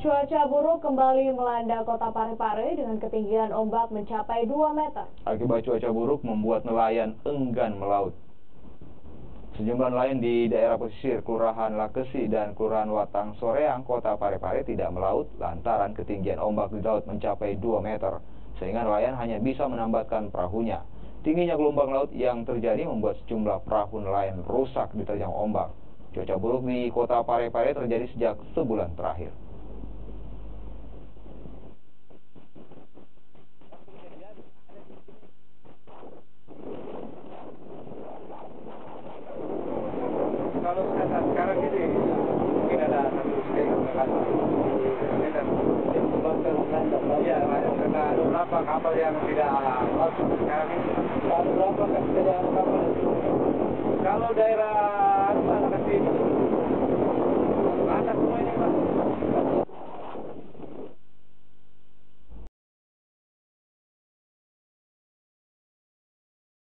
Cuaca buruk kembali melanda kota Parepare dengan ketinggian ombak mencapai 2 meter. Akibat cuaca buruk membuat nelayan enggan melaut. Sejumlah nelayan di daerah pesisir Kelurahan Lakesi dan Kelurahan Watang Soreang, kota Parepare tidak melaut lantaran ketinggian ombak di laut mencapai 2 meter, sehingga nelayan hanya bisa menambatkan perahunya. Tingginya gelombang laut yang terjadi membuat sejumlah perahu nelayan rusak diterjang ombak. Cuaca buruk di kota Parepare terjadi sejak sebulan terakhir. Kalau sekarang ini mungkin ada satu ya, karena ada beberapa kapal yang tidak masuk sekarang ini. Ada berapa kapal yang kapal? Kalau daerah mana sini